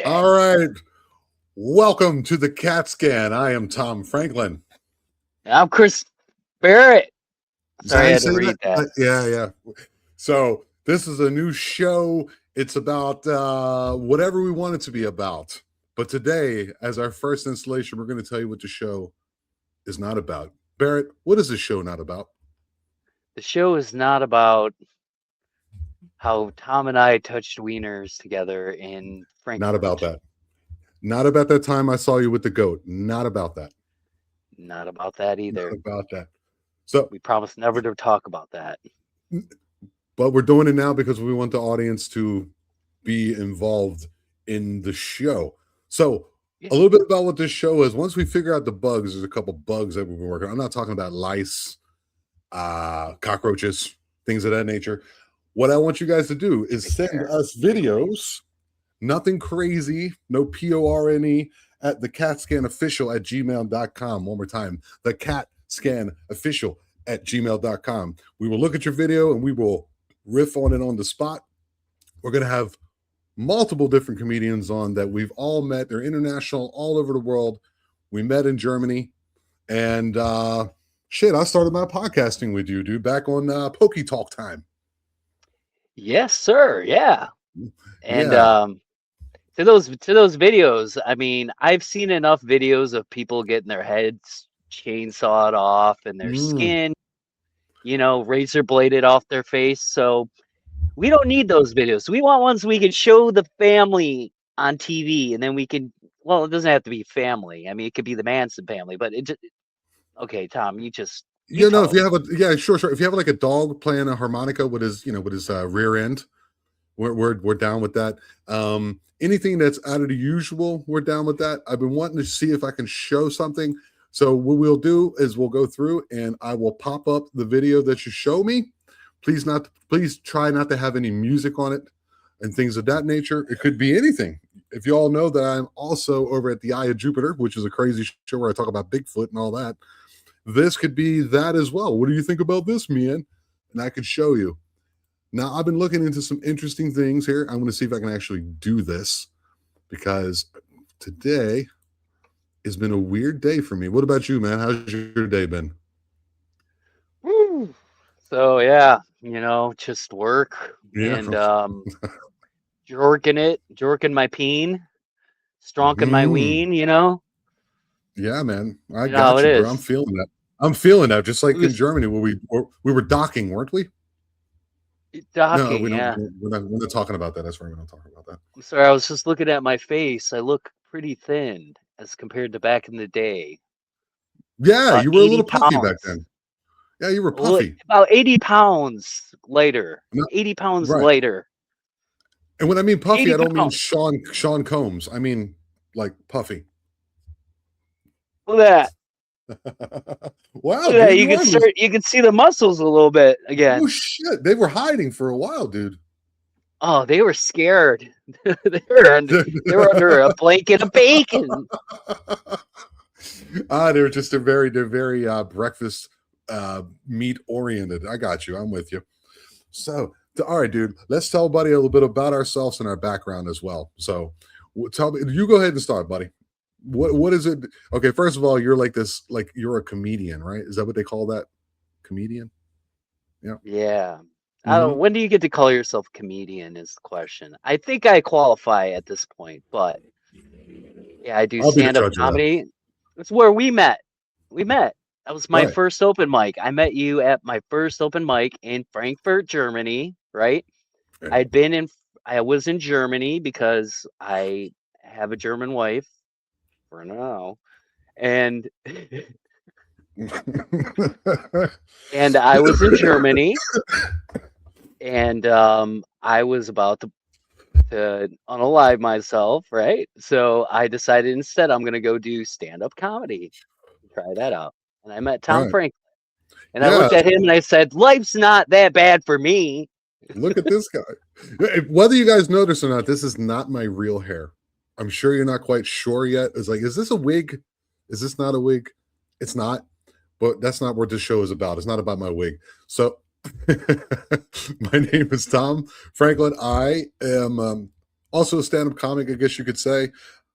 All right. Welcome to the CAT Scan. I am Tom Franklin. I'm Chris Barrett. Is that how Sorry, I you had to say read that? that. Yeah. So this is a new show. It's about whatever we want it to be about. But today, as our first installation, we're going to tell you what the show is not about. Barrett, what is this show not about? The show is not about how Tom and I touched wieners together in Not about Frankfurt. that. Not about that time I saw you with the goat. Not about that. Not about that Not either. about that. So, We promised never to talk about that. but we're doing it now because we want the audience to be involved in the show. So, Yeah. a little bit about what this show is. Once we figure out the bugs, there's a couple bugs that we've been working on. I'm not talking about lice, cockroaches, things of that nature. What I want you guys to do is send us videos, nothing crazy, no PORNE, at the catscanofficial@gmail.com. One more time, the catscanofficial@gmail.com. We will look at your video and we will riff on it on the spot. We're going to have multiple different comedians on that we've all met. They're international, all over the world. We met in Germany. And shit, I started my podcasting with you, dude, back on Pokey Talk time. Yes, sir. Yeah. And Yeah. to those videos, I mean, I've seen enough videos of people getting their heads chainsawed off and their skin, razor bladed off their face. So we don't need those videos. We want ones we can show the family on TV, and then we can. Well, it doesn't have to be family. I mean, it could be the Manson family, but it just. Okay, Tom, you If tell you them. have sure. If you have like a dog playing a harmonica with his, rear end, we're down with that. Anything that's out of the usual, we're down with that. I've been wanting to see if I can show something. So what we'll do is we'll go through and I will pop up the video that you show me. Please try not to have any music on it and things of that nature. It could be anything. If you all know that I'm also over at the Eye of Jupiter, which is a crazy show where I talk about Bigfoot and all that. This could be that as well. What do you think about this, man? And I could show you. Now, I've been looking into some interesting things here. I'm going to see if I can actually do this because today has been a weird day for me. What about you, man? How's your day been? Woo. So yeah, just work Yeah. and jorking my peen, stronking my ween. Yeah, man. I You know how got it you, bro. I'm is. feeling that. I'm feeling that. Just like in Who's Germany where we were docking, weren't we? No, docking? we don't. Yeah. We're not talking about that. That's why we don't talk about that. I'm sorry. I was just looking at my face. I look pretty thin as compared to back in the day. Yeah, About you were a 80 little puffy back pounds. then. Yeah, you were Well, puffy. about 80 pounds later. No, 80 pounds right. later. And when I mean puffy, 80 I don't mean pounds. Sean Combs. I mean like puffy. Look at that. Wow, Look at that. dude, You can see the muscles a little bit again. oh shit. They were hiding for a while, dude. Oh, they were scared. they were under a blanket of bacon. They're very breakfast meat oriented. I got you. I'm with you. So, all right, dude. Let's tell buddy a little bit about ourselves and our background as well. So, tell me. You go ahead and start, buddy. What is it? Okay, first of all, you're like this. Like you're a comedian, right? Is that what they call that? Comedian. Yeah. Yeah. I don't. Mm-hmm. When do you get to call yourself a comedian? Is the question. I think I qualify at this point, but yeah, I do I'll be the stand-up judge of that. comedy. That's where we met. That was my Right. first open mic. I met you at my first open mic in Frankfurt, Germany. Right. Yeah. I was in Germany because I have a German wife for now, and and I was in Germany, and I was about to unalive myself, right? So I decided instead I'm gonna go do stand-up comedy, try that out, and I met Tom Right. Franklin, and I Yeah. looked at him and I said, "Life's not that bad for me." Look at this guy. Whether you guys notice or not, this is not my real hair. I'm sure you're not quite sure yet. It's like, is this a wig? Is this not a wig? It's not. But that's not what this show is about. It's not about my wig. So, my name is Tom Franklin. I am Also a stand-up comic, I guess you could say.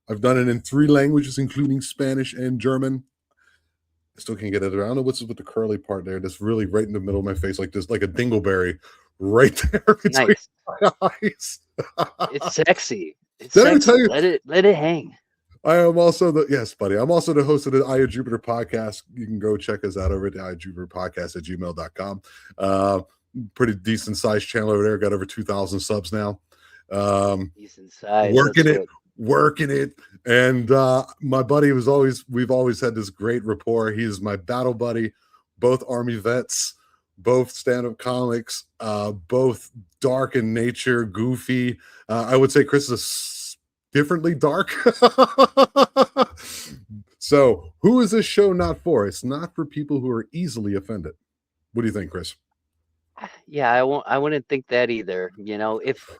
I've done it in 3 languages, including Spanish and German. I still can't get it. I don't know what's with the curly part there. That's really right in the middle of my face, like this, like a dingleberry, right there between Nice. my eyes. It's sexy. It's Did I tell sexy. you? Let it hang. I am also the yes, buddy. I'm also the host of the Eye of Jupiter podcast. You can go check us out over at the Eye of Jupiter podcast at gmail.com. Pretty decent sized channel over there. Got over 2,000 subs now. Decent size. Working it. And my buddy we've always had this great rapport. He's my battle buddy, both Army vets, both stand-up comics, both dark in nature, goofy. I would say Chris is differently dark. So who is this show not for? It's not for people who are easily offended. What do you think, Chris? Yeah, I wouldn't think that either.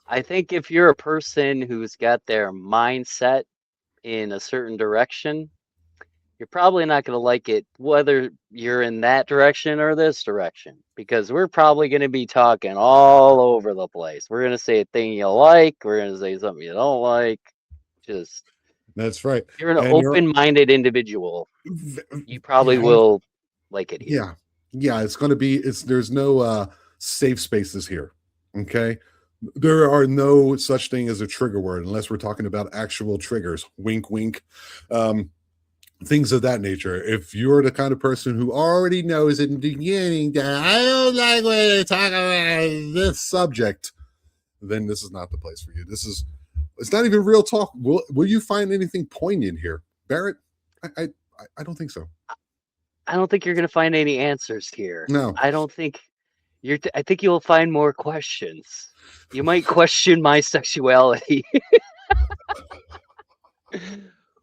I think if you're a person who's got their mindset in a certain direction, you're probably not going to like it, whether you're in that direction or this direction, because we're probably going to be talking all over the place. We're going to say a thing you like, we're going to say something you don't like. Just That's right. You're an And open-minded individual. You probably will like it here. Yeah, it's going to be. There's no safe spaces here. Okay, there are no such thing as a trigger word unless we're talking about actual triggers. Wink, wink. Things of that nature. If you're the kind of person who already knows in the beginning that I don't like when they talk about this subject, then this is not the place for you. It's not even real talk. Will you find anything poignant here, Barrett? I don't think so. I don't think you're going to find any answers here. No. I don't think I think you'll find more questions. You might question my sexuality.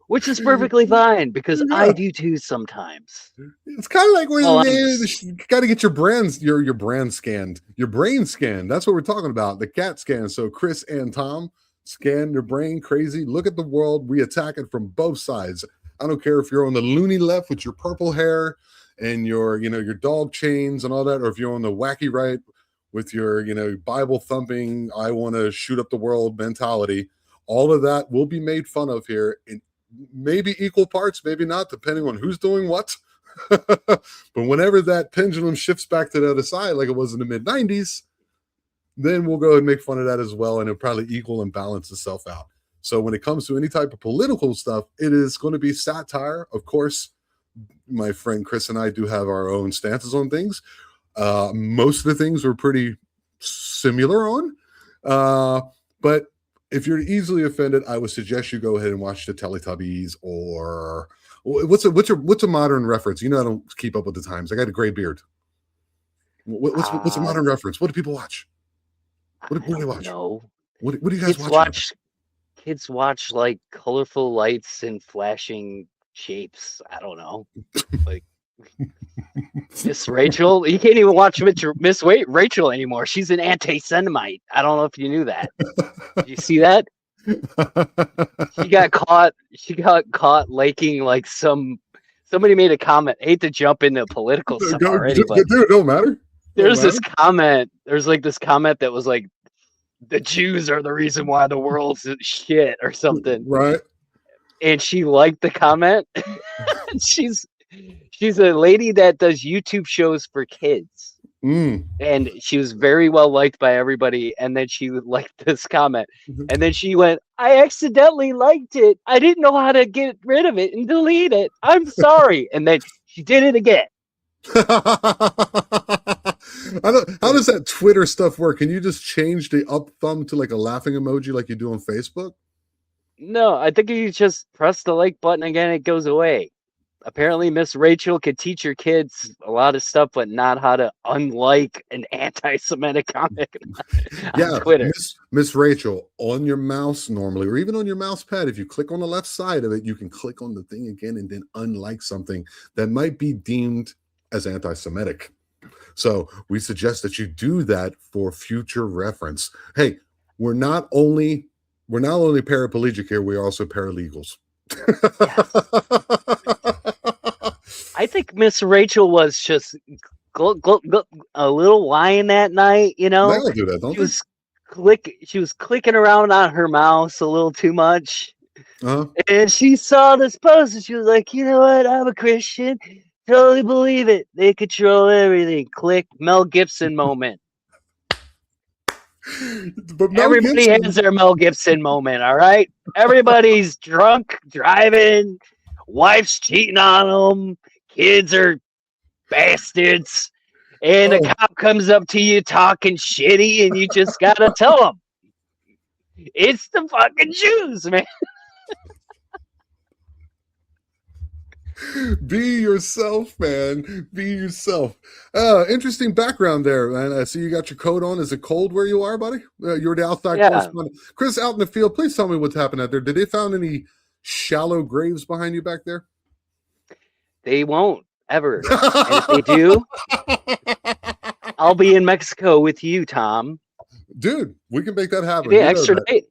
Which is perfectly fine, because I do too sometimes. It's kind of like when you got to get your brand scanned, your brain scanned. That's what we're talking about, the CAT scan. So Chris and Tom scan their brain crazy, look at the world, we attack it from both sides. I don't care if you're on the loony left with your purple hair and your dog chains and all that, or if you're on the wacky right with your Bible thumping, I want to shoot up the world mentality. All of that will be made fun of here in maybe equal parts, maybe not, depending on who's doing what. But whenever that pendulum shifts back to the other side, like it was in the mid-90s, then we'll go ahead and make fun of that as well, and it'll probably equal and balance itself out. So when it comes to any type of political stuff, it is going to be satire. Of course, my friend Chris and I do have our own stances on things. Most of the things we're pretty similar on. But if you're easily offended, I would suggest you go ahead and watch the Teletubbies, or what's a modern reference? I don't keep up with the times. I got a gray beard. What's a modern reference? What do people watch? What do they watch? No. What do you guys watch? Kids watch like colorful lights and flashing shapes. I don't know. Like Miss Rachel. You can't even watch Miss Rachel anymore. She's an anti-Semite. I don't know if you knew that. Did you see that? She got caught liking like somebody made a comment. I hate to jump into political stuff already, but dude, it don't matter. There's this comment that was like, the Jews are the reason why the world's shit or something. Right. And she liked the comment. She's a lady that does YouTube shows for kids. And she was very well liked by everybody. And then she liked this comment. And then she went, I accidentally liked it. I didn't know how to get rid of it and delete it. I'm sorry. And then she did it again. How does that Twitter stuff work? Can you just change the up thumb to like a laughing emoji like you do on Facebook? No, I think you just press the like button again, it goes away. Apparently, Miss Rachel could teach your kids a lot of stuff, but not how to unlike an anti-Semitic comic on Twitter. Miss Rachel, on your mouse normally, or even on your mouse pad, if you click on the left side of it, you can click on the thing again and then unlike something that might be deemed as anti-Semitic. So we suggest that you do that for future reference. Hey, we're not only paraplegic here, we're also paralegals. Yes. I think Miss Rachel was just a little lying that night, They all do that, don't they? She was clicking around on her mouse a little too much. Uh-huh. And she saw this post and she was like, you know what? I'm a Christian. Totally believe it. They control everything. Click Mel Gibson moment. But Mel Everybody Gibson, has their Mel Gibson moment, all right? Everybody's drunk, driving, wife's cheating on them, kids are bastards, and a oh, cop comes up to you talking shitty, and you just gotta tell them it's the fucking Jews, man. be yourself, man. Be yourself. Interesting background there, man. I see you got your coat on. Is it cold where you are, buddy? You're the outside Yeah, correspondent. Chris, out in the field, please tell me what's happened out there. Did they found any shallow graves behind you back there? they won't ever. And if they do, I'll be in Mexico with you, Tom. Dude, we can make that Do happen. they You know that. extradite?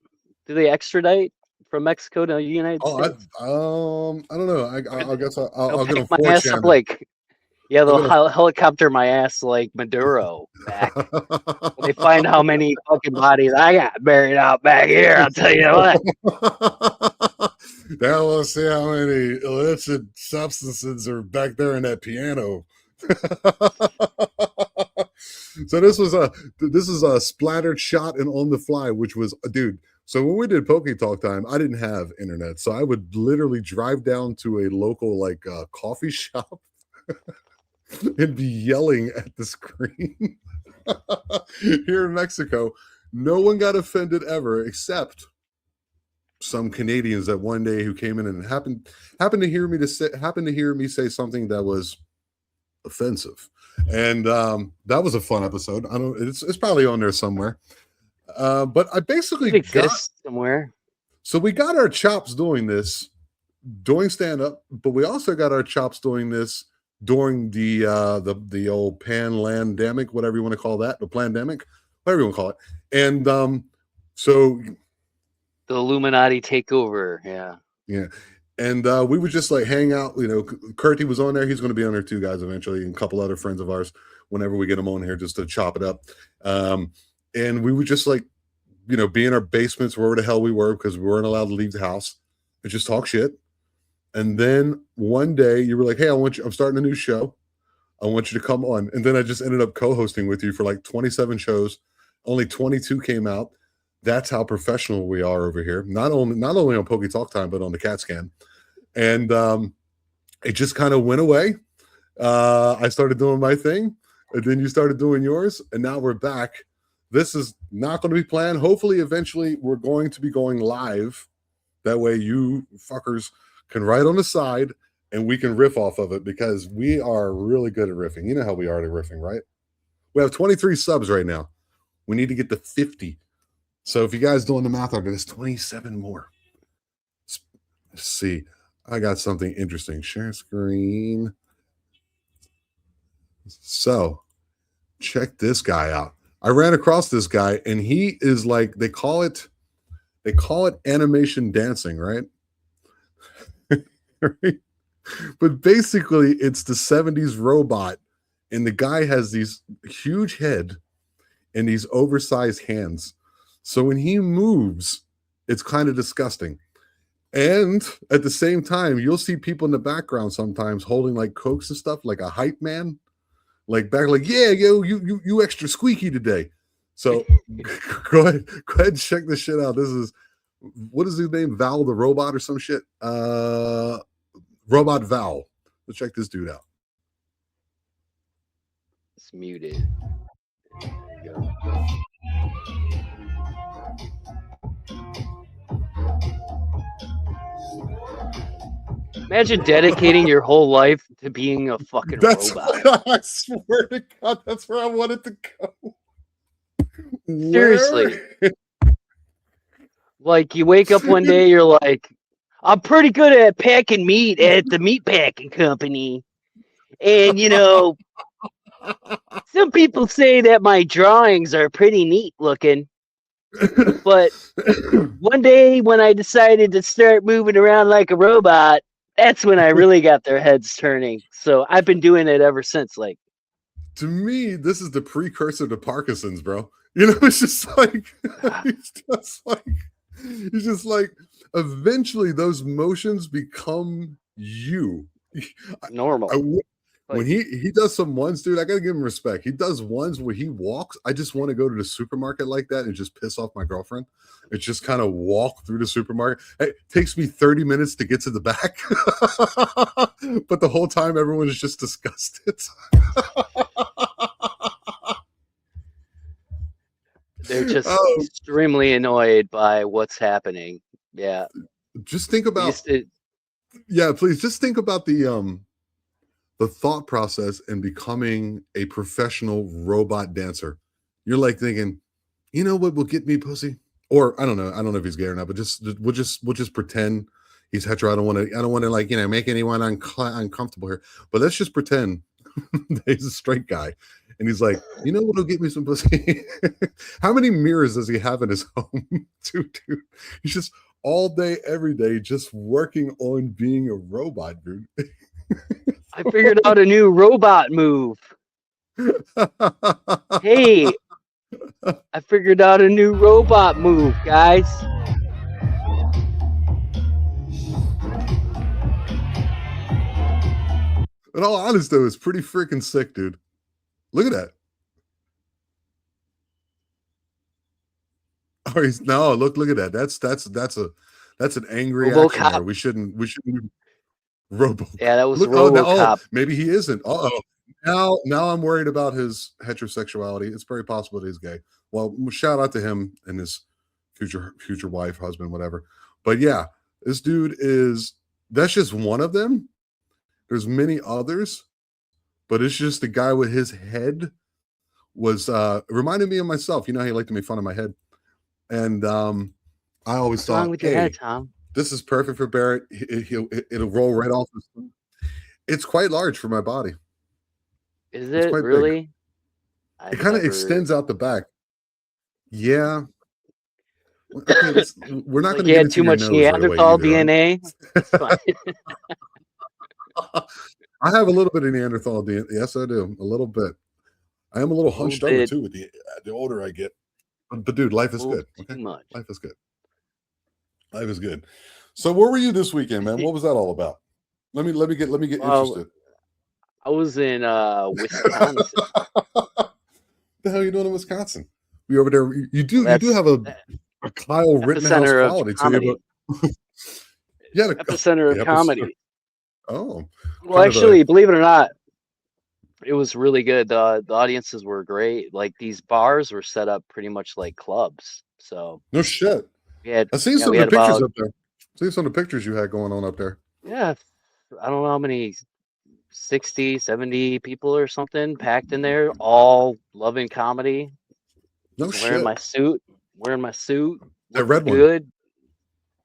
Do they extradite from Mexico to the United Oh, States? I don't know. I guess I'll They'll get pick on my ass up 4chan. like, yeah, I'll they'll get helicopter my ass like Maduro back. on. When they find how many fucking bodies I got buried out back here, I'll tell you what. Now we'll see how many illicit substances are back there in that piano. So this is a splattered shot and on the fly, which was dude. So when we did Poke Talk time, I didn't have internet, so I would literally drive down to a local like coffee shop and be yelling at the screen. Here in Mexico, no one got offended ever, except some Canadians that one day who came in and happened to hear me say something that was offensive, and that was a fun episode. I don't. It's probably on there somewhere. But I basically It exists somewhere. So we got our chops doing this, doing stand up, but we also got our chops doing this during the old pandemic, whatever you want to call that, the pandemic, whatever you want to call it, and so The Illuminati takeover. Yeah. yeah. And we would just like hang out. You know, Kurtie was on there. He's going to be on there too, guys, eventually, and a couple other friends of ours whenever we get them on here just to chop it up. And we would just like, you know, be in our basements wherever the hell we were because we weren't allowed to leave the house and just talk shit. And then one day you were like, hey, I'm starting a new show. I want you to come on. And then I just ended up co-hosting with you for like 27 shows. Only 22 came out. That's how professional we are over here. Not only on Poke Talk Time, but on the CAT scan. And it just kind of went away. I started doing my thing, and then you started doing yours, and now we're back. This is not going to be planned. Hopefully, eventually, we're going to be going live. That way, you fuckers can write on the side, and we can riff off of it because we are really good at riffing. You know how we are at riffing, right? We have 23 subs right now. We need to get to 50. So if you guys doing the math on this, 27 more. Let's see. I got something interesting. Share screen. So check this guy out. I ran across this guy, and he is like, they call it animation dancing, right? Right? But basically it's the 70s robot, and the guy has these huge head and these oversized hands. So when he moves, it's kind of disgusting. And at the same time, you'll see people in the background sometimes holding like Cokes and stuff, like a hype man, like back, like, yeah, yo, you extra squeaky today. So go ahead and check this shit out. This is, what is his name? Val the robot or some shit? Robot Val. Let's check this dude out. It's muted. There you go. Imagine dedicating your whole life to being a fucking robot. I swear to God, that's where I wanted to go. Seriously. Like you wake up one day, you're like, I'm pretty good at packing meat at the meat packing company. And, you know, some people say that my drawings are pretty neat looking. But one day when I decided to start moving around like a robot, that's when I really got their heads turning. So I've been doing it ever since. Like, to me, this is the precursor to Parkinson's, bro. You know, it's just like he's just like eventually those motions become you. Normal. I, when Like, he does some ones, dude, I gotta give him respect. He does ones where he walks. I just want to go to the supermarket like that and just piss off my girlfriend. It's just kind of walk through the supermarket. It takes me 30 minutes to get to the back, but the whole time everyone is just disgusted. they're just Oh, extremely annoyed by what's happening. Yeah. just think We about used to, yeah, please just think about the thought process in becoming a professional robot dancer. You're like thinking, you know what will get me pussy? Or I don't know. I don't know if he's gay or not, but we'll just pretend he's hetero. I don't want to like, make anyone uncomfortable here. But let's just pretend that he's a straight guy. And he's like, you know what'll get me some pussy? How many mirrors does he have in his home? Dude, he's just all day, every day, just working on being a robot, dude. I figured out a new robot move. Hey, I figured out a new robot move, guys. In all honesty, though, it's pretty freaking sick, dude. Look at that. Oh, he's no, look at that. That's an angry action RoboCop. there. We shouldn't Robo. Yeah, that was Look, oh now, oh, RoboCop. maybe he isn't. Oh, now I'm worried about his heterosexuality. It's very possible that he's gay. Well, shout out to him and his future wife, husband, whatever. But yeah, this dude is that's just one of them. There's many others, but it's just the guy with his head was reminded me of myself. You know how he liked to make fun of my head. And I always What's wrong thought, with your head, hey, Tom? this is perfect for Barrett. It'll roll right off. It's quite large for my body. Is It's it quite big. really? It I've kind of never. extends out the back. Yeah. Okay, we're not Like going to you get had into too your much nose right away Neanderthal either. DNA. It's fine. I have a little bit of Neanderthal DNA. Yes, I do. A little bit. I am a little A little hunched over bit, too with the older I get. But dude, life a is little good. Okay, too much. life is good. Life is good. So where were you this weekend, man? What was that all about? Let me get Well, interested. I was in Wisconsin. The hell are you doing in Wisconsin? You over there? You Well, do that's have a Kyle Rittenhouse epicenter of quality to you, comedy. but yeah, Epicenter of the episode. comedy. Oh, Well, kind of actually, believe it or not, it was really good. The audiences were great. Like these bars were set up pretty much like clubs. So no shit. we had I seen yeah, some we of the had pictures about up there. See some of the pictures you had going on up there. yeah, I don't know how many 60, 70 people or something packed in there, all loving comedy. No Wearing my shit. suit, wearing my suit, That looking red one. good.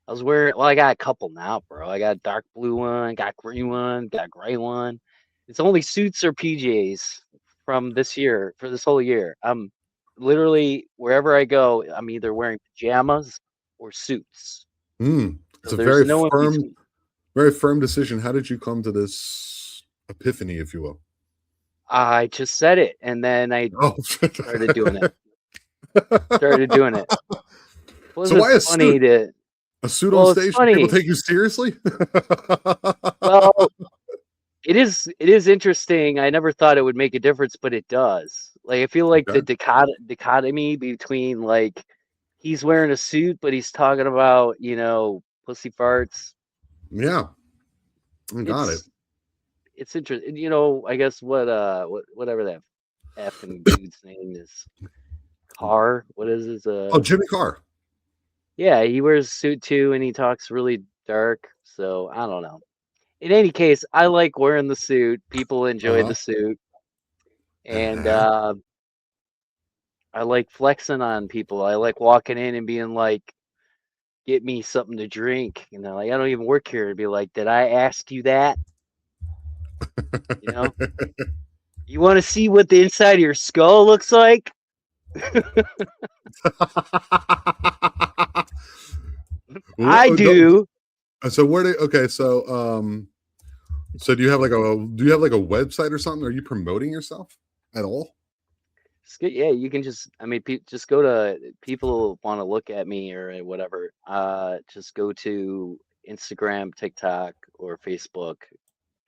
I was wearing, well, I got a couple now, bro. I got dark blue one, got green one, got gray one. It's only suits or PJs from this year, for this whole year. I'm literally, wherever I go, I'm either wearing pajamas or suits. It's So a there's no in between. very firm decision. How did you come to this epiphany, if you will? I just said it, and then I Oh, started doing it. Started doing it. so Wasn't why a funny suit? to, A suit on well, it's stage? People funny. take you seriously? Well, it is interesting. I never thought it would make a difference, but it does. Like I feel like the Okay. dichotomy between like he's wearing a suit, but he's talking about, pussy farts. Yeah, I got it. It's it's interesting. I guess whatever that effing dude's name is. Carr. What is his Oh, Jimmy Carr. yeah, he wears a suit too and he talks really dark, so I don't know. In any case, I like wearing the suit. People enjoy Uh-huh. the suit. And Uh-huh. I like flexing on people. I like walking in and being like, get me something to drink. Like I don't even work here to be like, did I ask you that? You know, you want to see what the inside of your skull looks like? I do. So where do okay, so do you have like a website or something? Are you promoting yourself at all? Yeah, you can just, I mean, just go to, people want to look at me or whatever. Just go to Instagram, TikTok, or Facebook,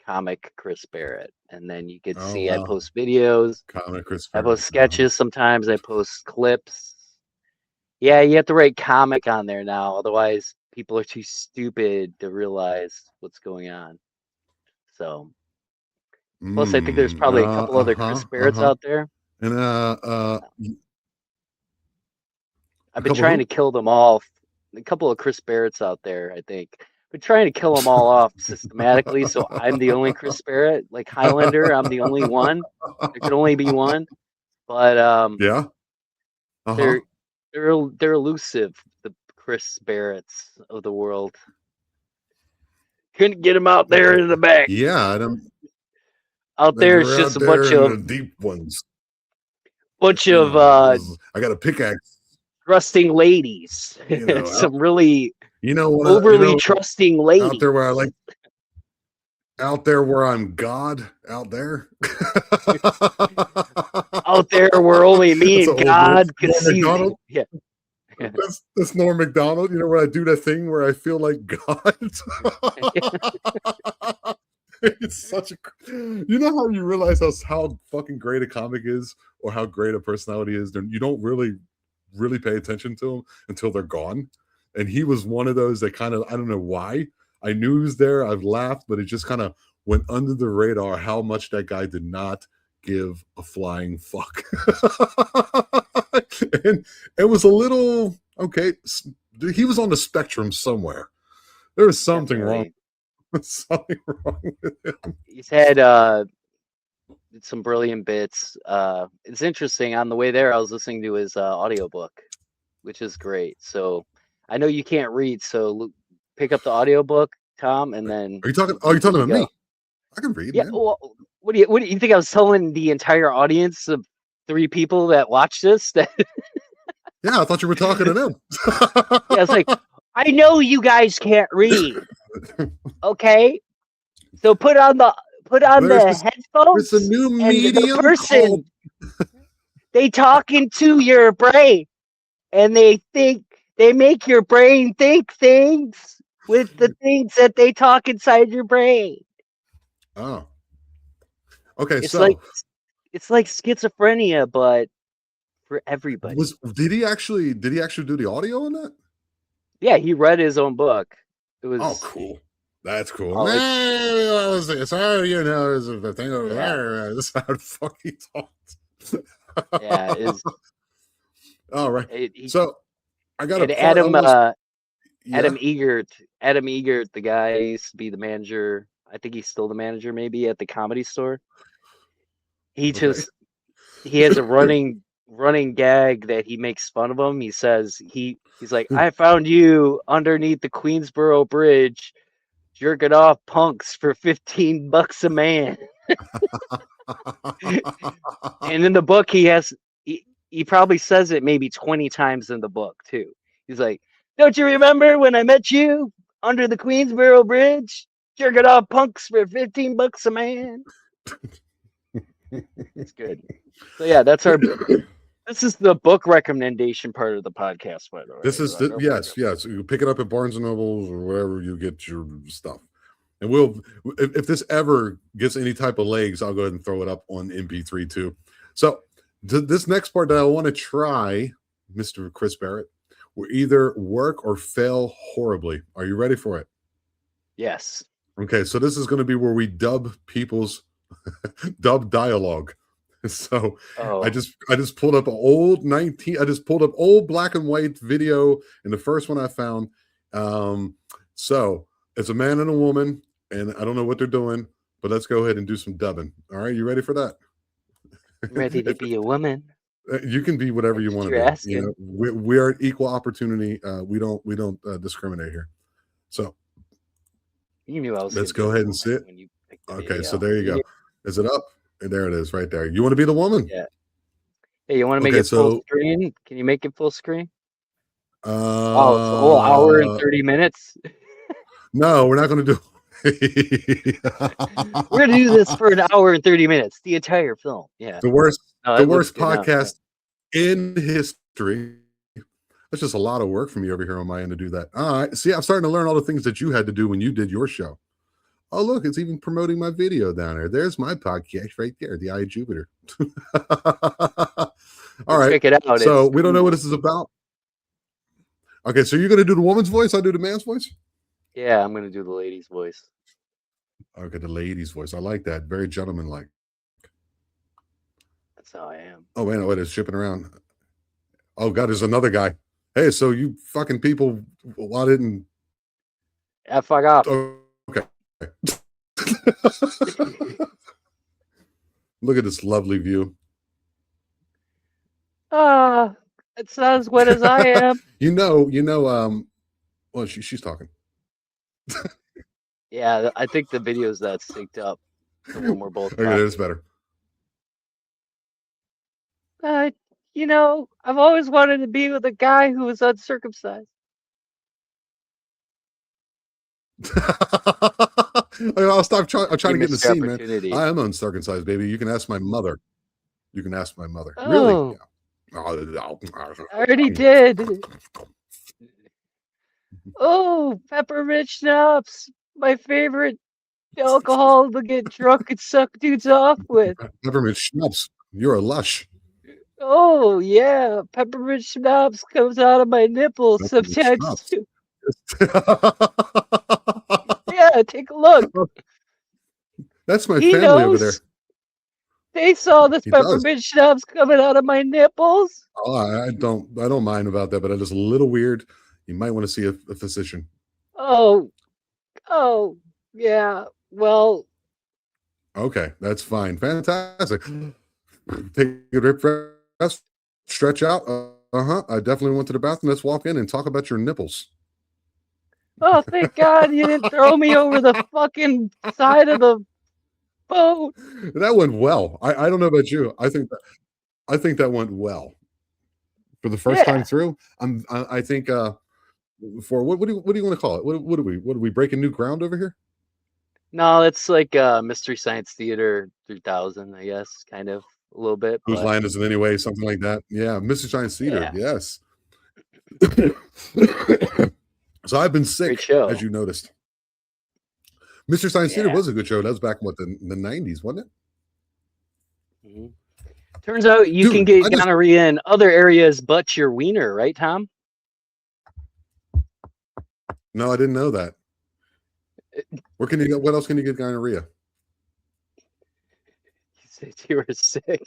comic Chris Barrett, and then you could Oh see I wow, post videos, comic Chris I Barrett. post sketches sometimes, I post clips. Yeah, you have to write comic on there now, otherwise people are too stupid to realize what's going on. So, plus I think there's probably a couple other Chris Barretts Uh-huh. out there. And a I've been couple trying to who? kill them all. A couple of Chris Barretts out there, I think. Been trying to kill them all off systematically, so I'm the only Chris Barrett, like Highlander. I'm the only one. There could only be one, but Yeah. Uh-huh. they're they're elusive. The Chris Barretts of the world couldn't get them out there in the back. Yeah, Out there, it's they're just out a there in the deep ones. bunch You of know, I got a pickaxe. trusting ladies. You know, Some really you overly know, trusting out ladies. there where I like, out there where I'm God, out there. Out there where only me That's an and old God could Norm see. Macdonald. Yeah. That's Norm Macdonald. You know, where I do that thing where I feel like God. It's such a. You know how you realize how fucking great a comic is, or how great a personality is. Then you don't really pay attention to them until they're gone. And he was one of those that kind of, I don't know why. I knew he was there. I've laughed, but it just kind of went under the radar how much that guy did not give a flying fuck. And it was a little okay. He was on the spectrum somewhere. There was something wrong. Definitely. Something wrong with him. He's had some brilliant bits. It's interesting. On the way there, I was listening to his audiobook, which is great. So I know you can't read, so pick up the audiobook, Tom, and then Are you talking? you'll Oh, be you're good talking to about go. me? I can read, Yeah. man. Well, what do you think I was telling the entire audience of 3 people that watch this? That Yeah, I thought you were talking to them. yeah, it's like, I know you guys can't read. Okay, so put on the There's there's a headphones, new and the medium called. person, they talk into your brain, and they make your brain think things with the things that they talk inside your brain. Oh, okay. It's like So schizophrenia, but for everybody. did he actually do the audio on that? Yeah, he read his own book. It Oh, was cool. That's cool. oh, It's how you know is the thing over yeah, there. This is how the fuck he talks. yeah. All right. He So I got a and part I want to. Yeah. Adam Egert, the guy used to be the manager. I think he's still the manager, maybe at the Comedy Store. He Okay. just he has a running gag that he makes fun of him. He says he's like, I found you underneath the Queensboro Bridge, jerking off punks for $15 a man. And in the book, he probably says it maybe 20 times in the book too. He's like, don't you remember when I met you under the Queensboro Bridge, jerking off punks for $15 a man? It's good. So yeah, this is the book recommendation part of the podcast, by the way. This is yes. You pick it up at Barnes and Nobles or wherever you get your stuff. And if this ever gets any type of legs, I'll go ahead and throw it up on MP3 too. So this next part that I want to try, Mr. Chris Barrett, will either work or fail horribly. Are you ready for it? Yes. Okay, so this is going to be where we dub people's dub dialogue. So I just pulled up I just pulled up old black and white video, and the first one I found. So it's a man and a woman, and I don't know what they're doing, but let's go ahead and do some dubbing. All right, you ready for that? I'm ready to be a woman. You can be whatever you want to be. Asking. You know, we are equal opportunity. We don't discriminate here. So you knew I was. Let's go ahead and sit. When you okay, so there you go. Is it up? There it is, right there. You want to be the woman? Yeah. Hey, you want to make it full screen? Can you make it full screen? It's a whole hour and 30 minutes. No, we're not going to do. We're going to do this for an hour and 30 minutes, the entire film. Yeah. The worst No, the it looks worst good now. Yeah. podcast in history. That's just a lot of work for me over here on my end to do that. All right. See, I'm starting to learn all the things that you had to do when you did your show. Oh, look, it's even promoting my video down there. There's my podcast right there, the Eye of Jupiter. All right. Check it out. So It's we don't know what cool. this is about. Okay, so you're going to do the woman's voice. I'll do the man's voice. Yeah, I'm gonna do the lady's voice. Okay, the lady's voice. I like that. Very gentlemanlike. That's how I am. Oh, wait, no, it's shipping around. Oh, God, there's another guy. Hey, so you fucking people, why didn't... Yeah, fuck off. Okay. Look at this lovely view. It's not as wet as I am. Well, she's talking. Yeah, I think the video's not synced up. The one we're both Okay, talking. that's better. I've always wanted to be with a guy who was uncircumcised. I'll stop trying. I'm trying to get in the missed your scene, man. opportunity. I am uncircumcised, baby. You can ask my mother. You can ask my mother. Oh, Really? Yeah. I already did. Oh, peppermint schnapps. My favorite alcohol to get drunk and suck dudes off with. Peppermint schnapps. You're a lush. Oh, yeah. Peppermint schnapps comes out of my nipples Peppermint sometimes schnapps. too. Yeah, take a look. That's my He family over knows. there. They saw this He does. peppermint schnapps coming out of my nipples. Oh, I don't mind about that, but it is a little weird. You might want to see a physician. Oh, yeah. Well, Okay, that's fine. Fantastic. Take a deep breath, stretch out. I definitely went to the bathroom. Let's walk in and talk about your nipples. oh, thank God you didn't throw me over the fucking side of the boat. That went well. I don't know about you. I think that went well for the first time through. I think for what do you want to call it? What are we breaking new ground over here? No, it's like Mystery Science Theater 3000, I guess, kind of a little bit. Whose but line is it anyway? Something like that. Yeah, Mr. Science Theater. Yeah. Yes. So I've been sick, Great show. as you noticed. Mr. Science Theater was a good show. That was back in the 90s, wasn't it? Mhm. Turns out you can get gonorrhea in other areas but your wiener, right, Tom? No, I didn't know that. What else can you get gonorrhea? You said you were sick.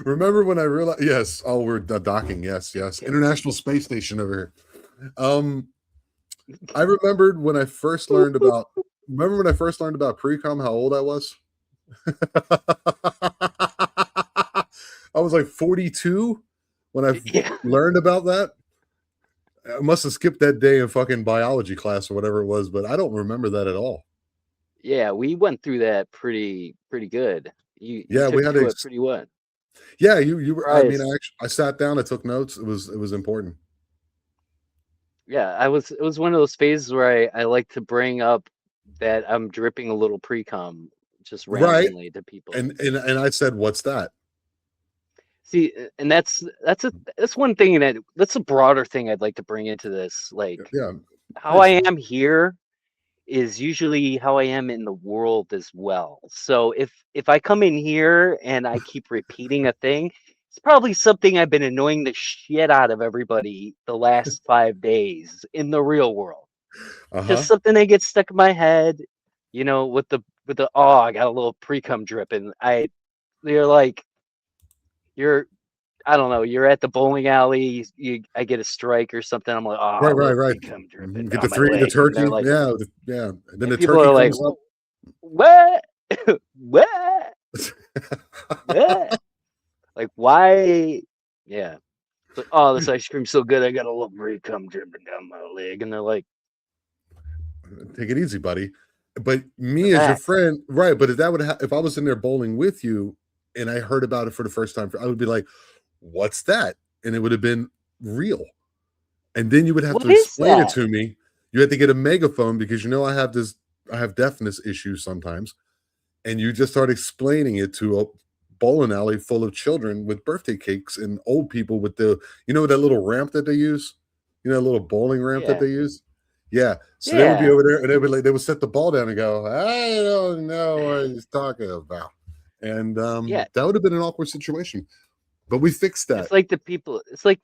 Remember when I realized? Yes. Oh, we're docking. Yes. International Space Station over here. I remembered when I first learned about. Remember when I first learned about pre-com? How old I was? I was like 42 when I learned about that. I must have skipped that day in fucking biology class or whatever it was, but I don't remember that at all. Yeah, we went through that pretty good. You we had to it pretty well. Yeah, you were. I mean, I sat down, I took notes. It was important. Yeah, it was one of those phases where I like to bring up that I'm dripping a little pre-com just randomly to people. And I said, "What's that?" See, and that's one thing that's a broader thing I'd like to bring into this. Like, how I am here is usually how I am in the world as well. So if I come in here and I keep repeating a thing, it's probably something I've been annoying the shit out of everybody the last 5 days in the real world. Just something that gets stuck in my head, with the I got a little pre-cum drip, and I don't know, you're at the bowling alley, I get a strike or something, I'm like, right. Come dripping Get down the my leg. turkey, Like, yeah. And then the people turkey are like, comes up. What? What? Like, why? Yeah. It's like, this ice cream's so good, I got a little pre-cum dripping down my leg, and they're like, take it easy, buddy. But me as your friend, right? But if that would if I was in there bowling with you and I heard about it for the first time, I would be like, "What's that?" And it would have been real. And then you would have to explain it to me. You had to get a megaphone because I have this I have deafness issues sometimes, and you just start explaining it to a bowling alley full of children with birthday cakes and old people with the, that little ramp that they use, that little bowling ramp that Yeah. they use. Yeah. So they would be Yeah. over there and they would set the ball down and go, I don't know what he's talking about. And Yeah. that would have been an awkward situation. But we fixed that. It's like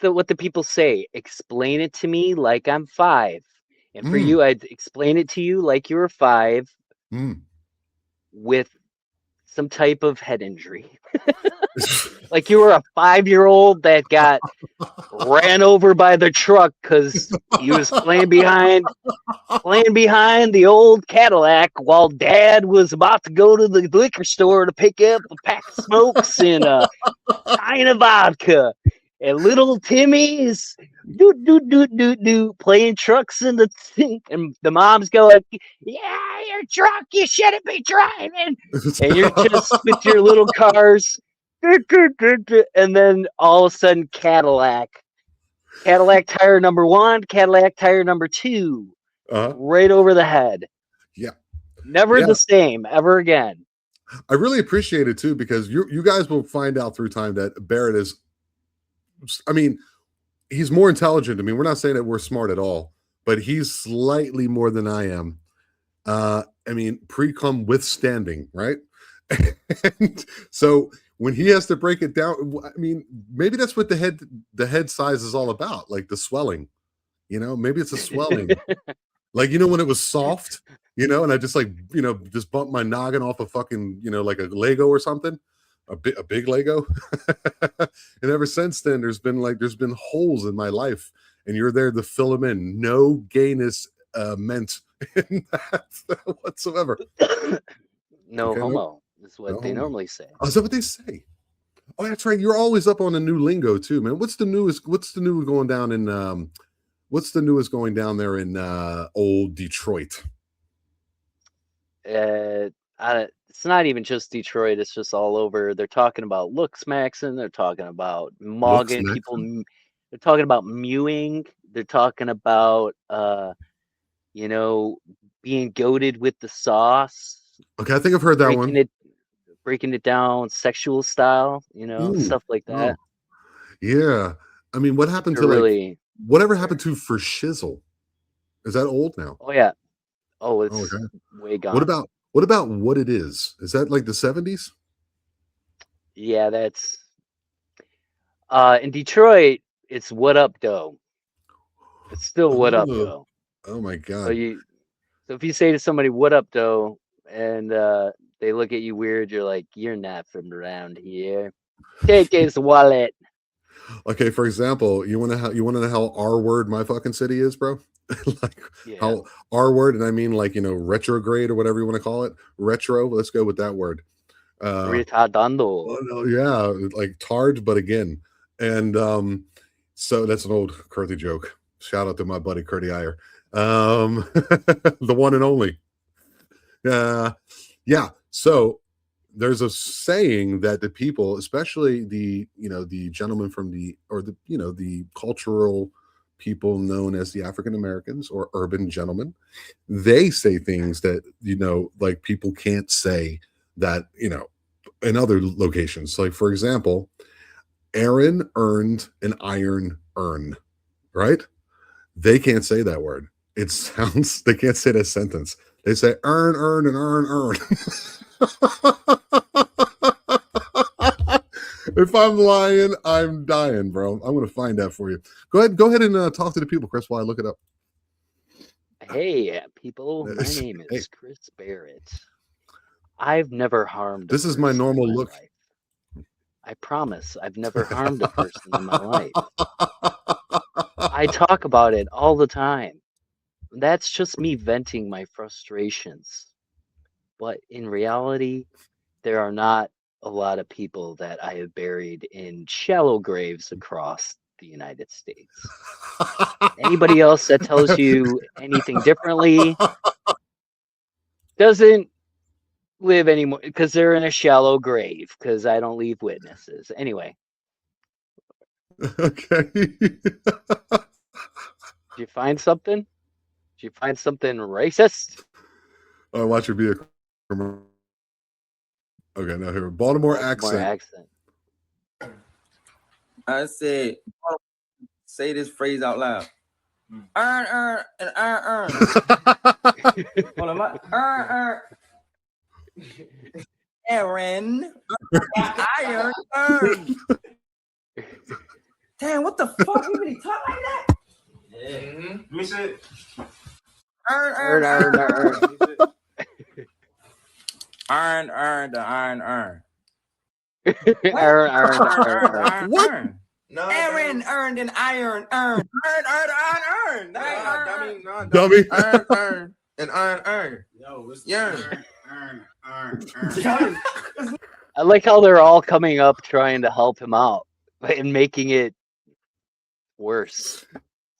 what the people say, explain it to me like I'm 5. And for Mm, you, I'd explain it to you like you were 5 mm. with some type of head injury. Like you were a 5-year-old that got ran over by the truck because he was playing behind the old Cadillac while Dad was about to go to the liquor store to pick up a pack of smokes and a pint of vodka. And little Timmy's playing trucks in the sink, and the mom's going, "Yeah, you're drunk. You shouldn't be driving." And you're just with your little cars, and then all of a sudden, Cadillac tire number 1, Cadillac tire number 2, uh, right over the head. yeah. Never Yeah. the same ever again. I really appreciate it too, because you guys will find out through time that Barrett is, I mean, he's more intelligent. I mean, we're not saying that we're smart at all, but he's slightly more than I am. I mean, pre-cum withstanding, right? And so when he has to break it down, I mean, maybe that's what the head size is all about, like the swelling. Maybe it's a swelling. Like, when it was soft, and I just like, just bumped my noggin off a fucking, like a Lego or something, a big Lego. And ever since then, there's been holes in my life, and you're there to fill them in. No gayness meant in that whatsoever. No Okay, no, homo is what no they homo. normally say. Oh, is that what they say? Oh, that's right. You're always up on the new lingo too, man. What's the newest? What's the new going down in? What's the newest going down there in old Detroit? Uh, it's not even just Detroit. It's just all over. They're talking about looks maxing. They're talking about Looks mogging people. Maxim? They're talking about mewing. They're talking about you know, being goaded with the sauce, Okay, I think I've heard that breaking one. it breaking it down sexual style. Ooh, Stuff like oh, that. yeah. I mean, what happened They're to like really whatever happened there. to for shizzle? Is that old now? Oh yeah. Oh, Oh, it's okay. way What gone. about what about what it is? Is that like the 70s? Yeah, that's in Detroit, it's what up though. It's still what up Oh, though. oh my So God. you so if you say to somebody what up though and they look at you weird, you're like, you're not from around here. Take his wallet. Okay, for example, you want to know how R word my fucking city is, bro? Like Yeah. how R word, and I mean like retrograde or whatever you want to call it. Retro. Let's go with that word. Uh, Retardando. oh, no, yeah, like tard, but again, and so that's an old Curly joke. Shout out to my buddy Curdy Iyer, the one and only. Yeah. So there's a saying that the people, especially the gentleman from the cultural people known as the African Americans or urban gentlemen, they say things that like people can't say that in other locations. Like for example, Aaron earned an iron urn, right? They can't say that word. It sounds they can't say that sentence. They say earn, and earn. If I'm lying, I'm dying, bro. I'm gonna find that for you. Go ahead and talk to the people, Chris, while I look it up. Hey, people, my name Hey, is Chris Barrett. I've never harmed a this is my person in normal my look. life. I promise I've never harmed a person in my life. I talk about it all the time. That's just me venting my frustrations. But in reality, there are not a lot of people that I have buried in shallow graves across the United States. Anybody else that tells you anything differently doesn't live anymore because they're in a shallow grave because I don't leave witnesses. Anyway, Okay. did you find something? Did you find something racist? Oh, watch it be a. Okay, now here, Baltimore accent. I said, say this phrase out loud. Earn, and earn. Hold on, earn. Aaron, iron, earn. Damn, what the fuck? You really talk like that? Yeah. Let me say it. Earn. Earn, the iron. Earn. No, Aaron earned an iron. Earn. Dummy. Earn. And iron. Yo, what's earn? I like how they're all coming up trying to help him out and making it worse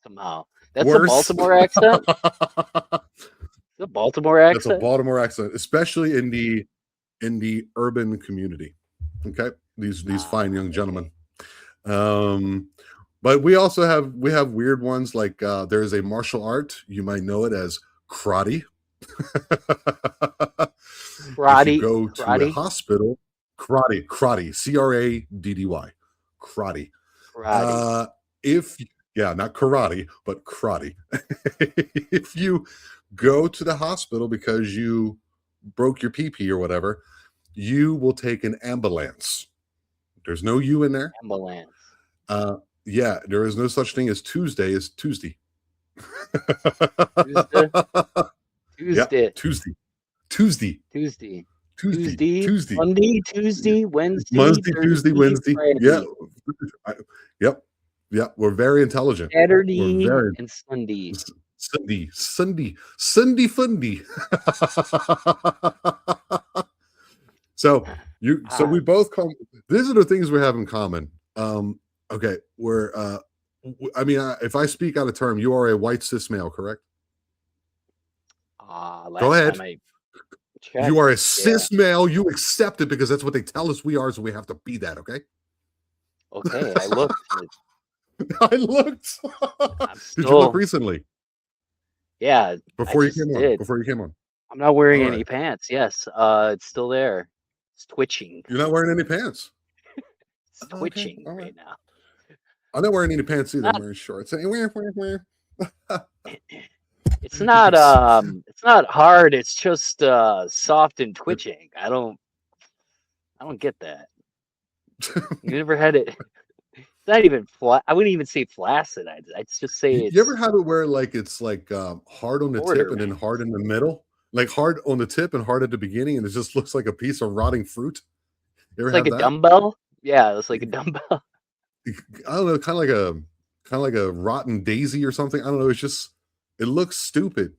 somehow. That's a Baltimore accent. The Baltimore accent. That's a Baltimore accent, especially in the urban community. Okay, these fine young gentlemen. But we also have weird ones like there's a martial art, you might know it as karate. If you go to a hospital, karate, CRADDY, karate. Not karate, but karate. If you go to the hospital because you broke your pee or whatever, you will take an ambulance. There's no you in there. Ambulance. Yeah, there is no such thing as Tuesday. It's Tuesday. Tuesday. Monday, Tuesday, Wednesday, Wednesday. Friday. Yep. We're very intelligent. Saturday and Sunday. Sunday fundy. So we both come. These are the things we have in common. Okay, if I speak out of term, you are a white cis male, correct? Go ahead. You are a cis male. You accept it because that's what they tell us we are, so we have to be that. Okay. Okay, I looked. I looked. Did you look recently? Yeah. Before you came on. I'm not wearing any pants. Yes. It's still there. It's twitching. You're not wearing any pants. It's twitching right now. I'm not wearing any pants either. I'm wearing shorts. It's not hard. It's just soft and twitching. I don't get that. You never had it. It's not even flat. I wouldn't even say flaccid. I'd just say it's. You ever have it where it's hard on the tip and then hard in the middle? Like hard on the tip and hard at the beginning, and it just looks like a piece of rotting fruit. You ever it's like a dumbbell? Yeah, it's like a dumbbell. I don't know, kind of like a rotten daisy or something. I don't know. It's just it looks stupid,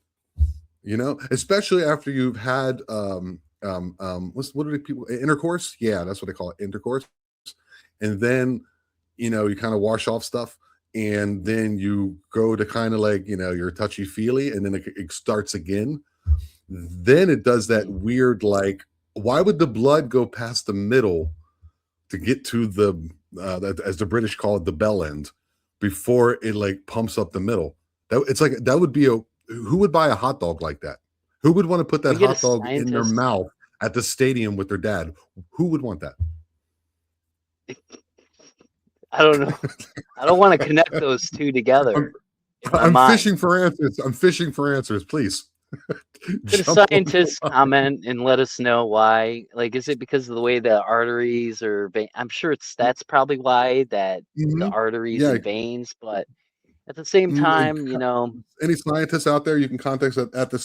especially after you've had what do people intercourse? Yeah, that's what they call it, intercourse. And then you kind of wash off stuff, and then you go to kind of you're touchy feely, and then it starts again. Then it does that weird why would the blood go past the middle to get to the as the British call it, the bell end, before it pumps up the middle? That would be who would buy a hot dog like that? Who would want to put that hot dog in their mouth at the stadium with their dad? Who would want that? I don't know. I don't want to connect those two together. I'm fishing for answers. Please. Could a scientist comment and let us know why? Is it because of the way the arteries or I'm sure that's probably why the arteries and veins, but at the same time, any scientists out there, you can contact us at the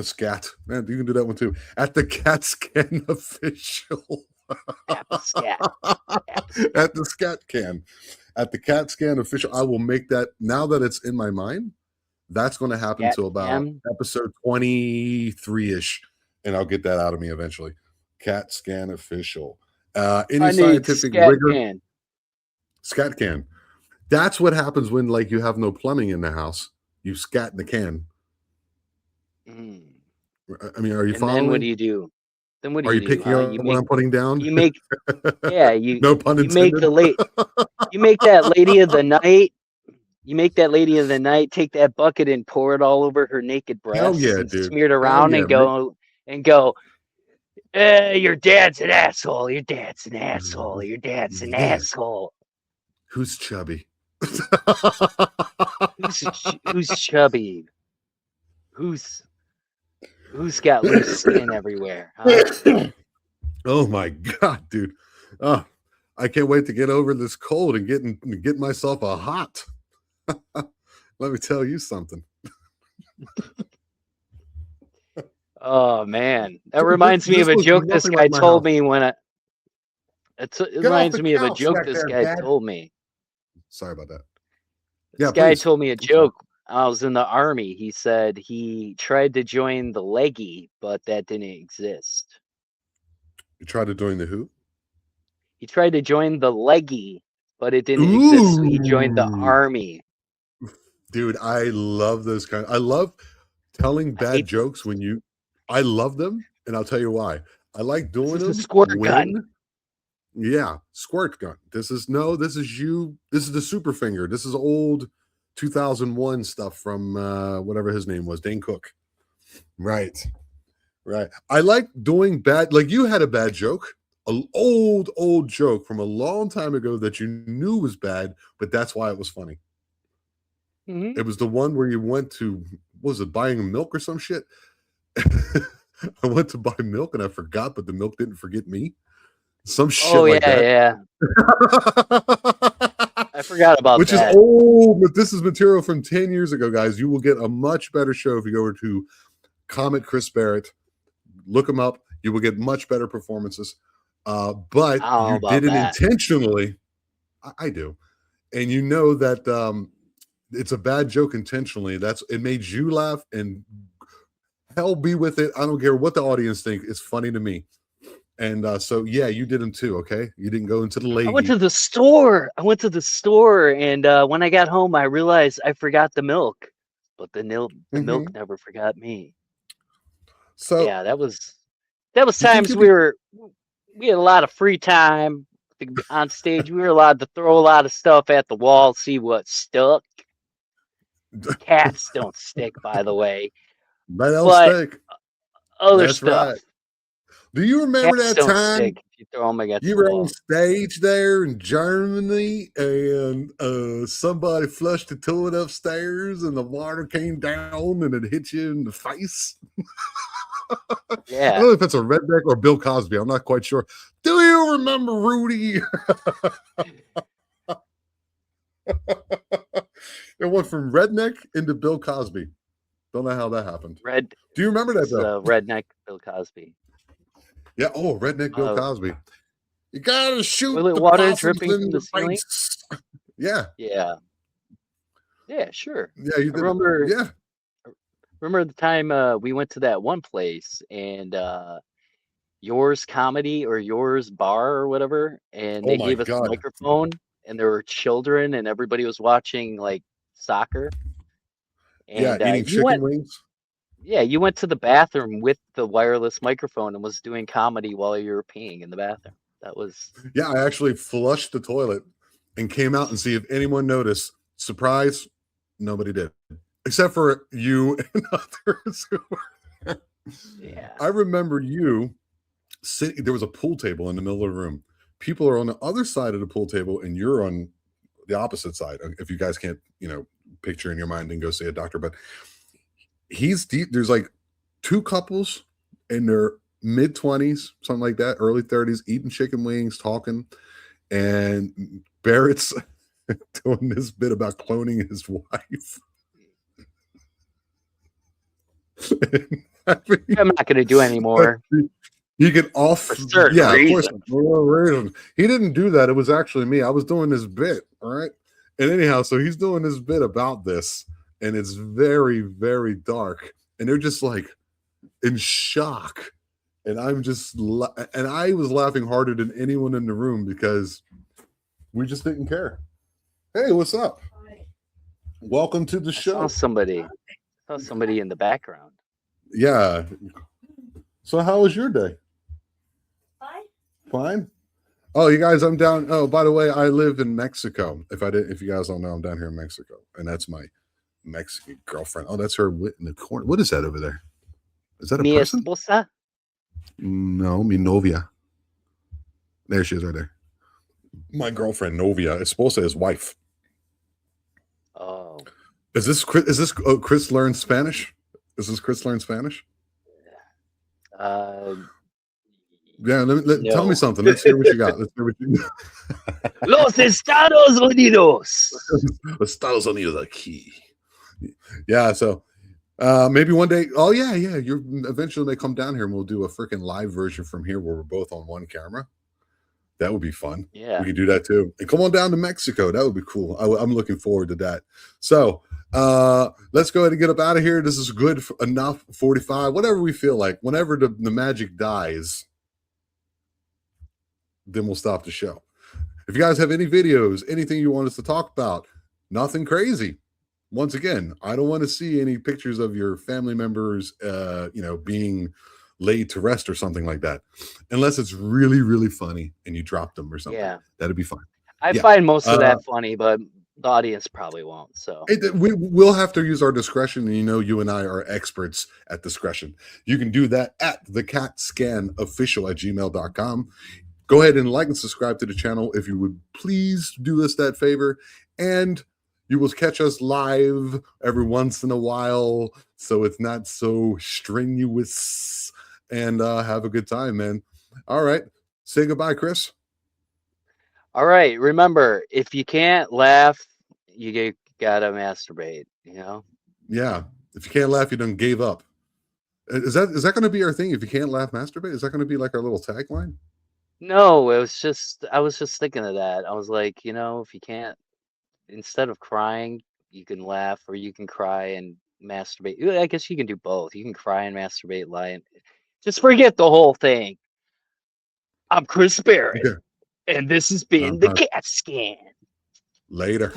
scat. Man, you can do that one too. At the Cat Scan Official. At the Cat Scan Official. I will make that now that it's in my mind. That's going to happen till about episode 23-ish, and I'll get that out of me eventually. Cat Scan Official. Any scientific rigor? Scat can. That's what happens when you have no plumbing in the house. You scat in the can. I mean, are you following? Then what do you do? Then what do you do? Are you picking up what I'm putting down? You make, no pun intended. You make that lady of the night. You make that lady of the night take that bucket and pour it all over her naked Hell breasts yeah, and dude. smear it Hell around yeah. and go, your dad's an asshole. Your dad's an asshole. Your dad's an Yeah. asshole. Who's chubby? Who's chubby? Who's got loose skin everywhere? Huh? Oh my god, dude. Oh, I can't wait to get over this cold and get myself a hot. Let me tell you something. Oh man, that Dude, reminds me of a was joke this nothing guy like my told house. me when it Get off reminds the me of a couch joke back this there, guy Dad. told me. Sorry about that. This Yeah, guy please. told me a joke. I was in the army. He said he tried to join the leggy, but that didn't exist. You tried to join the who? He tried to join the leggy, but it didn't exist. So he joined the Ooh. army. Dude, I love those kind. I love telling I bad hate those. jokes I love them, and I'll tell you why. I like This doing is a them squirt gun. yeah, squirt gun. This is you. This is the super finger. This is old 2001 stuff from whatever his name was, Dane Cook. Right. Right. I like doing bad, like you had a bad joke, an old joke from a long time ago that you knew was bad, but that's why it was funny. Mm-hmm. It was the one where you went to, what was it, buying milk or some shit? I went to buy milk and I forgot, but the milk didn't forget me. Some shit Oh like yeah, that. yeah. I forgot about Which that. is old, but this is material from 10 years ago, guys. You will get a much better show if you go over to Comic Chris Barrett. Look him up. You will get much better performances. But I don't know you about did it that. intentionally. I do. And you know that it's a bad joke intentionally. It made you laugh, and hell be with it. I don't care what the audience think. It's funny to me. And so yeah, you did them too. Okay, you didn't go into the I went leggy. to the store. And when I got home, I realized I forgot the milk, but the milk never forgot me. So Yeah, that was you think times you could? we had a lot of free time on stage. We were allowed to throw a lot of stuff at the wall, see what stuck. Cats don't stick, by the way, That'll but stick. other That's stuff. right. Do you remember Cats that don't time stick if you throw them against you the were on wall. stage there in Germany and somebody flushed the toilet upstairs and the water came down and it hit you in the face? I Yeah. don't know if that's a redneck or Bill Cosby. I'm not quite sure. Do you remember Rudy? It went from redneck into Bill Cosby. Don't know how that happened. Do you remember that though? Redneck Bill Cosby. Yeah. Oh, redneck Bill Cosby. You gotta shoot toilet the water possums dripping in from the the ceiling. face. Yeah. Yeah. Yeah, sure. Yeah, you did. Remember the time we went to that one place and Yours Comedy or Yours Bar or whatever, and Oh they my gave us a God. microphone and there were children and everybody was watching like soccer. Yeah, And eating chicken wings. Yeah, you went to the bathroom with the wireless microphone and was doing comedy while you were peeing in the bathroom. That was Yeah, I actually flushed the toilet and came out and see if anyone noticed. Surprise, nobody did. Except for you and others. yeah. I remember you sitting, there was a pool table in the middle of the room. People are on the other side of the pool table and you're on the opposite side. If you guys can't, picture in your mind and go see a doctor, but there's like two couples in their mid-20s, something like that, early 30s, eating chicken wings, talking, and Barrett's doing this bit about cloning his wife. I'm not going to do anymore. You get off. For certain reason. Of course. He didn't do that. It was actually me. I was doing this bit. All right. And anyhow, so he's doing this bit about this, and it's very, very dark. And they're just like in shock. And I'm just, and I was laughing harder than anyone in the room because we just didn't care. Hey, what's up? Hi. Welcome to the show. I saw somebody in the background. Yeah. So how was your day? Fine. Fine. Oh, you guys, I'm down. Oh, by the way, I live in Mexico. If you guys don't know, I'm down here in Mexico, and that's my Mexican girlfriend. Oh, that's her in the corner. What is that over there? Is that a Mi person? esposa. No, mi novia. There she is, right there. My girlfriend, novia. Esposa is wife. Oh. Is this Chris learned Spanish? Is this Chris learned Spanish? Yeah, tell me No. something. Let's hear what you got. Let's hear what you Los Estados Unidos. Estados Unidos aquí. Yeah, so maybe one day. Oh yeah, you're eventually they come down here and we'll do a freaking live version from here where we're both on one camera. That would be fun. Yeah. We could do that too. And come on down to Mexico. That would be cool. I'm looking forward to that. So let's go ahead and get up out of here. This is good enough. 45, whatever we feel like. Whenever the magic dies, then we'll stop the show. If you guys have any videos, anything you want us to talk about, nothing crazy. Once again, I don't want to see any pictures of your family members, being laid to rest or something like that, unless it's really, really funny and you drop them or something. Yeah. That'd be fine. I find most of that funny, but the audience probably won't. So we'll have to use our discretion, and you and I are experts at discretion. You can do that at thecatscanofficial@gmail.com. Go ahead and like and subscribe to the channel if you would please do us that favor, and you will catch us live every once in a while, so it's not so strenuous, and have a good time, man. All right. Say goodbye, Chris. All right. Remember, if you can't laugh, you gotta masturbate, Yeah. If you can't laugh, you done gave up. Is that going to be our thing? If you can't laugh, masturbate? Is that going to be like our little tagline? No, I was just thinking of that. I was like, if you can't, instead of crying, you can laugh, or you can cry and masturbate. I guess you can do both. You can cry and masturbate, lie, and just forget the whole thing. I'm Chris Barrett, and this has been the Cat Scan. Later.